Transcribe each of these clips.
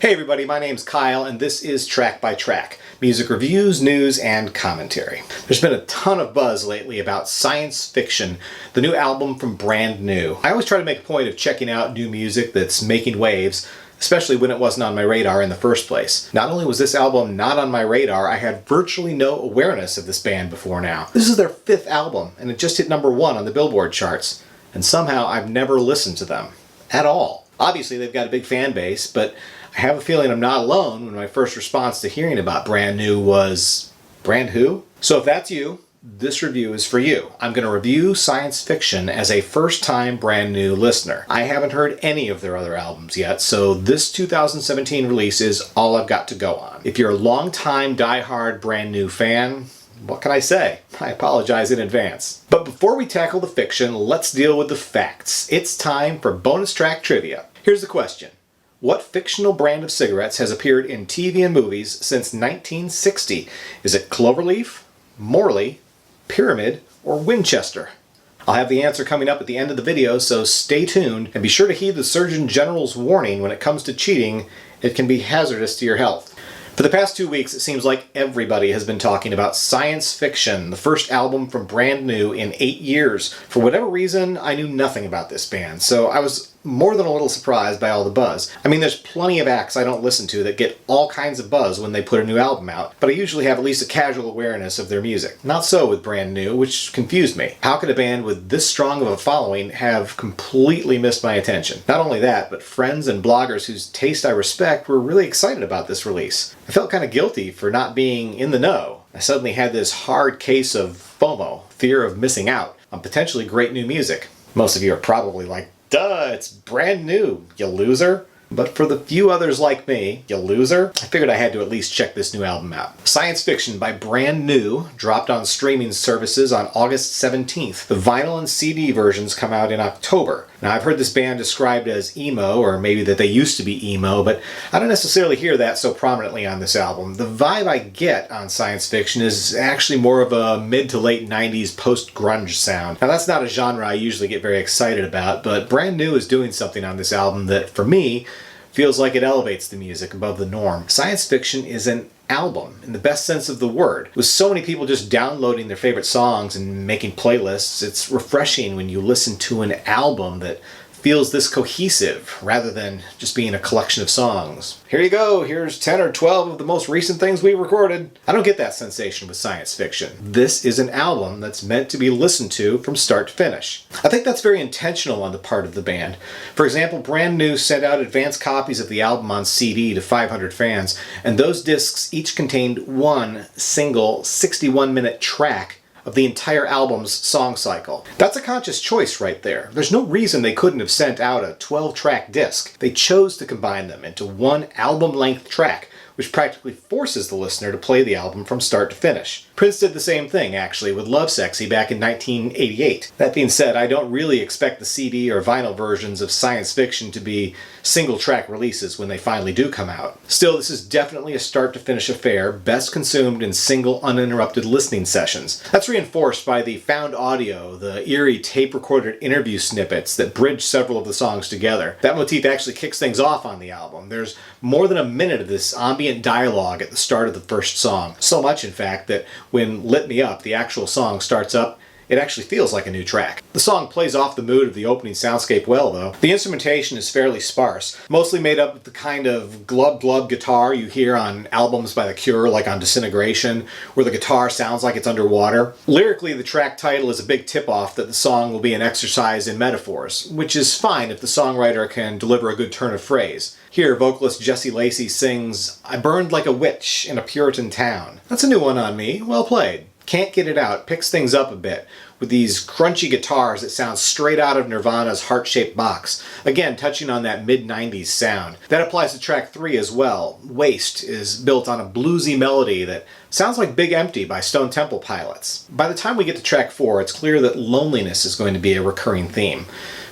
Hey everybody, my name's Kyle and this is Track by Track, music reviews, news, and commentary. There's been a ton of buzz lately about Science Fiction, the new album from Brand New. I always try to make a point of checking out new music that's making waves, especially when it wasn't on my radar in the first place. Not only was this album not on my radar, I had virtually no awareness of this band before now. This is their 5th album and it just hit #1 on the Billboard charts, and somehow I've never listened to them at all. Obviously they've got a big fan base, but I have a feeling I'm not alone when my first response to hearing about Brand New was, brand who? So if that's you, this review is for you. I'm going to review Science Fiction as a first-time Brand New listener. I haven't heard any of their other albums yet, so this 2017 release is all I've got to go on. If you're a long-time, die-hard Brand New fan, what can I say? I apologize in advance. But before we tackle the fiction, let's deal with the facts. It's time for bonus track trivia. Here's the question. What fictional brand of cigarettes has appeared in TV and movies since 1960? Is it Cloverleaf, Morley, Pyramid, or Winchester? I'll have the answer coming up at the end of the video, so stay tuned and be sure to heed the Surgeon General's warning when it comes to cheating. It can be hazardous to your health. For the past 2 weeks, it seems like everybody has been talking about Science Fiction, the first album from Brand New in 8 years. For whatever reason, I knew nothing about this band, so I was more than a little surprised by all the buzz. I mean, there's plenty of acts I don't listen to that get all kinds of buzz when they put a new album out, but I usually have at least a casual awareness of their music. Not so with Brand New, which confused me. How could a band with this strong of a following have completely missed my attention? Not only that, but friends and bloggers whose taste I respect were really excited about this release. I felt kind of guilty for not being in the know. I suddenly had this hard case of FOMO, fear of missing out, on potentially great new music. Most of you are probably like, duh, it's Brand New, you loser. But for the few others like me, you loser, I figured I had to at least check this new album out. Science Fiction by Brand New dropped on streaming services on August 17th. The vinyl and CD versions come out in October. Now I've heard this band described as emo, or maybe that they used to be emo, but I don't necessarily hear that so prominently on this album. The vibe I get on Science Fiction is actually more of a mid to late 90s post-grunge sound. Now that's not a genre I usually get very excited about, but Brand New is doing something on this album that, for me, feels like it elevates the music above the norm. Science Fiction is an album, in the best sense of the word. With so many people just downloading their favorite songs and making playlists, it's refreshing when you listen to an album that feels this cohesive, rather than just being a collection of songs. Here you go, here's 10 or 12 of the most recent things we recorded. I don't get that sensation with Science Fiction. This is an album that's meant to be listened to from start to finish. I think that's very intentional on the part of the band. For example, Brand New sent out advance copies of the album on CD to 500 fans, and those discs each contained one single 61-minute track of the entire album's song cycle. That's a conscious choice right there. There's no reason they couldn't have sent out a 12-track disc. They chose to combine them into one album-length track, which practically forces the listener to play the album from start to finish. Prince did the same thing, actually, with Lovesexy back in 1988. That being said, I don't really expect the CD or vinyl versions of Science Fiction to be single-track releases when they finally do come out. Still, this is definitely a start-to-finish affair, best consumed in single, uninterrupted listening sessions. That's reinforced by the found audio, the eerie tape-recorded interview snippets that bridge several of the songs together. That motif actually kicks things off on the album. There's more than a minute of this ambient dialogue at the start of the first song. So much, in fact, that when Lit Me Up, the actual song, starts up, it actually feels like a new track. The song plays off the mood of the opening soundscape well, though. The instrumentation is fairly sparse, mostly made up of the kind of glub-glub guitar you hear on albums by The Cure, like on Disintegration, where the guitar sounds like it's underwater. Lyrically, the track title is a big tip-off that the song will be an exercise in metaphors, which is fine if the songwriter can deliver a good turn of phrase. Here, vocalist Jessie Lacey sings, "I burned like a witch in a Puritan town." That's a new one on me. Well played. Can't Get It Out picks things up a bit with these crunchy guitars that sound straight out of Nirvana's Heart-Shaped Box, again touching on that mid-90s sound. That applies to track 3 as well. Waste is built on a bluesy melody that sounds like Big Empty by Stone Temple Pilots. By the time we get to track 4, it's clear that loneliness is going to be a recurring theme.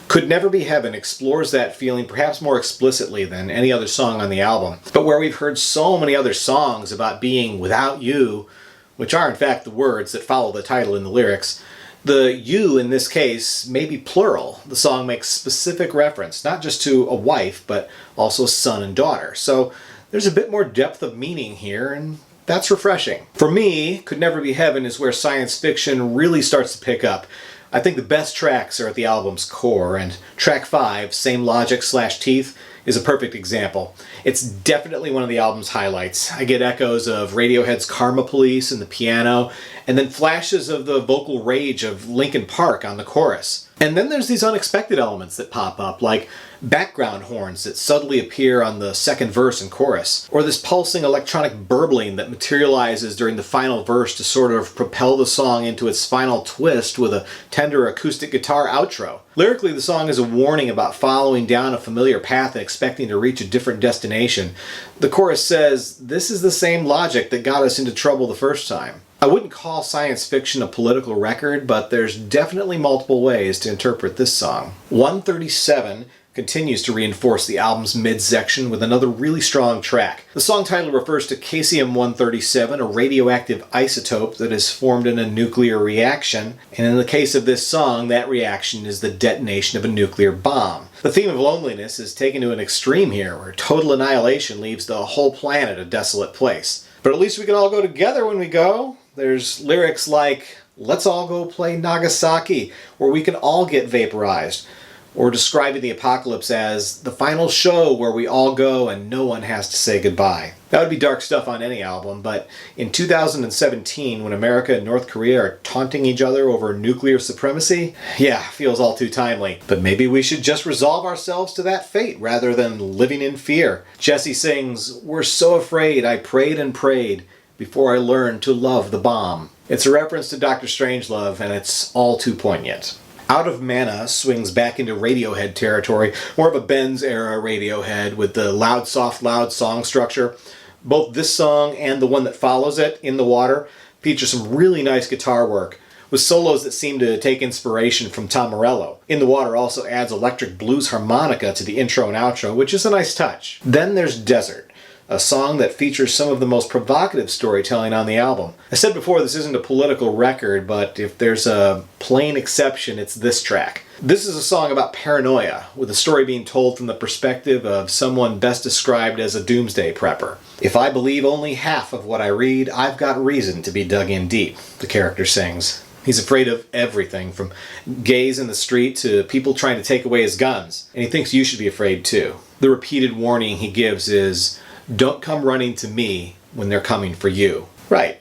Could Never Be Heaven explores that feeling perhaps more explicitly than any other song on the album, but where we've heard so many other songs about being without you, which are in fact the words that follow the title in the lyrics, The you in this case may be plural. The song makes specific reference, not just to a wife, but also son and daughter. So there's a bit more depth of meaning here, and that's refreshing. For me, Could Never Be Heaven is where science fiction really starts to pick up. I think the best tracks are at the album's core, and track 5, Same Logic / Teeth, is a perfect example. It's definitely one of the album's highlights. I get echoes of Radiohead's Karma Police in the piano, and then flashes of the vocal rage of Linkin Park on the chorus. And then there's these unexpected elements that pop up, like background horns that suddenly appear on the second verse and chorus, or this pulsing electronic burbling that materializes during the final verse to sort of propel the song into its final twist with a tender acoustic guitar outro. Lyrically, the song is a warning about following down a familiar path and expecting to reach a different destination. The chorus says, "This is the same logic that got us into trouble the first time." I wouldn't call science fiction a political record, but there's definitely multiple ways to interpret this song. 137 continues to reinforce the album's midsection with another really strong track. The song title refers to caesium-137, a radioactive isotope that is formed in a nuclear reaction, and in the case of this song, that reaction is the detonation of a nuclear bomb. The theme of loneliness is taken to an extreme here, where total annihilation leaves the whole planet a desolate place. But at least we can all go together when we go. There's lyrics like, "Let's all go play Nagasaki, where we can all get vaporized," or describing the apocalypse as the final show where we all go and no one has to say goodbye. That would be dark stuff on any album, but in 2017, when America and North Korea are taunting each other over nuclear supremacy, feels all too timely. But maybe we should just resolve ourselves to that fate rather than living in fear. Jesse sings, "We're so afraid I prayed and prayed before I learned to love the bomb." It's a reference to Dr. Strangelove, and it's all too poignant. Out of Mana swings back into Radiohead territory, more of a Benz-era Radiohead with the loud, soft, loud song structure. Both this song and the one that follows it, In the Water, feature some really nice guitar work, with solos that seem to take inspiration from Tom Morello. In the Water also adds electric blues harmonica to the intro and outro, which is a nice touch. Then there's Desert, a song that features some of the most provocative storytelling on the album. I said before, this isn't a political record, but if there's a plain exception, it's this track. This is a song about paranoia, with the story being told from the perspective of someone best described as a doomsday prepper. "If I believe only half of what I read, I've got reason to be dug in deep," the character sings. He's afraid of everything, from gays in the street to people trying to take away his guns, and he thinks you should be afraid too. The repeated warning he gives is, "Don't come running to me when they're coming for you." Right.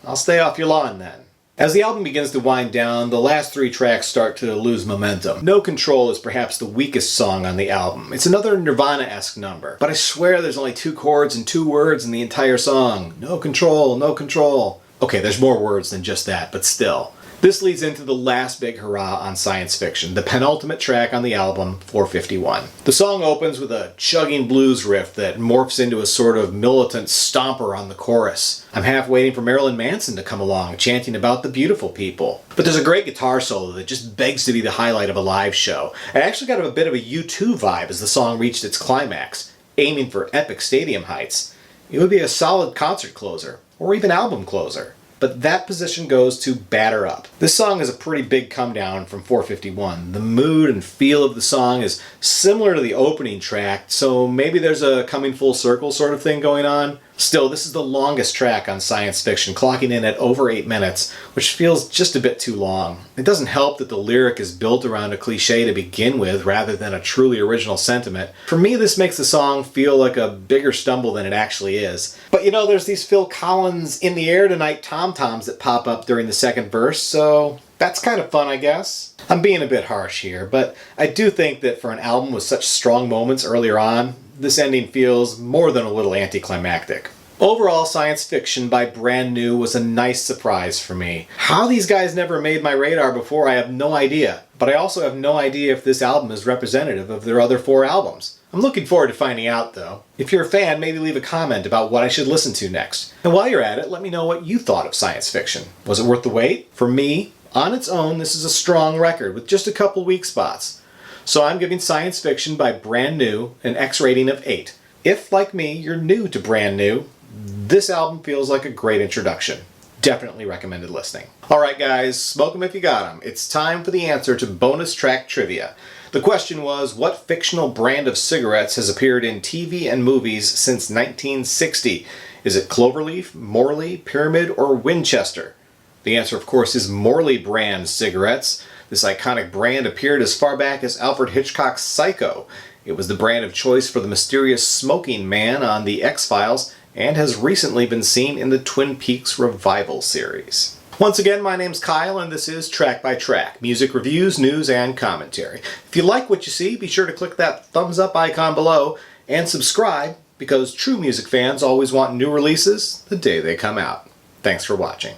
I'll stay off your lawn then. As the album begins to wind down, the last 3 tracks start to lose momentum. No Control is perhaps the weakest song on the album. It's another Nirvana-esque number, but I swear there's only 2 chords and 2 words in the entire song. No control, no control. Okay, there's more words than just that, but still. This leads into the last big hurrah on science fiction, the penultimate track on the album, 451. The song opens with a chugging blues riff that morphs into a sort of militant stomper on the chorus. I'm half waiting for Marilyn Manson to come along, chanting about the beautiful people. But there's a great guitar solo that just begs to be the highlight of a live show. I actually got a bit of a U2 vibe as the song reached its climax, aiming for epic stadium heights. It would be a solid concert closer, or even album closer. But that position goes to Batter Up. This song is a pretty big come down from 451. The mood and feel of the song is similar to the opening track, so maybe there's a coming full circle sort of thing going on. Still, this is the longest track on science fiction, clocking in at over 8 minutes, which feels just a bit too long. It doesn't help that the lyric is built around a cliche to begin with rather than a truly original sentiment. For me, this makes the song feel like a bigger stumble than it actually is. But there's these Phil Collins "In the Air Tonight" tom-toms that pop up during the second verse, so that's kind of fun, I guess. I'm being a bit harsh here, but I do think that for an album with such strong moments earlier on, this ending feels more than a little anticlimactic. Overall, Science Fiction by Brand New was a nice surprise for me. How these guys never made my radar before, I have no idea. But I also have no idea if this album is representative of their other 4 albums. I'm looking forward to finding out, though. If you're a fan, maybe leave a comment about what I should listen to next. And while you're at it, let me know what you thought of Science Fiction. Was it worth the wait? For me, on its own, this is a strong record with just a couple weak spots. So I'm giving Science Fiction by Brand New an X rating of 8. If, like me, you're new to Brand New, this album feels like a great introduction. definitely recommended listening. Alright guys, smoke 'em if you got 'em. It's time for the answer to bonus track trivia. The question was, what fictional brand of cigarettes has appeared in TV and movies since 1960? Is it Cloverleaf, Morley, Pyramid, or Winchester? The answer, of course, is Morley brand cigarettes. This iconic brand appeared as far back as Alfred Hitchcock's Psycho. It was the brand of choice for the mysterious smoking man on The X-Files and has recently been seen in the Twin Peaks revival series. Once again, my name's Kyle and this is Track by Track, music reviews, news, and commentary. If you like what you see, be sure to click that thumbs up icon below and subscribe because true music fans always want new releases the day they come out. Thanks for watching.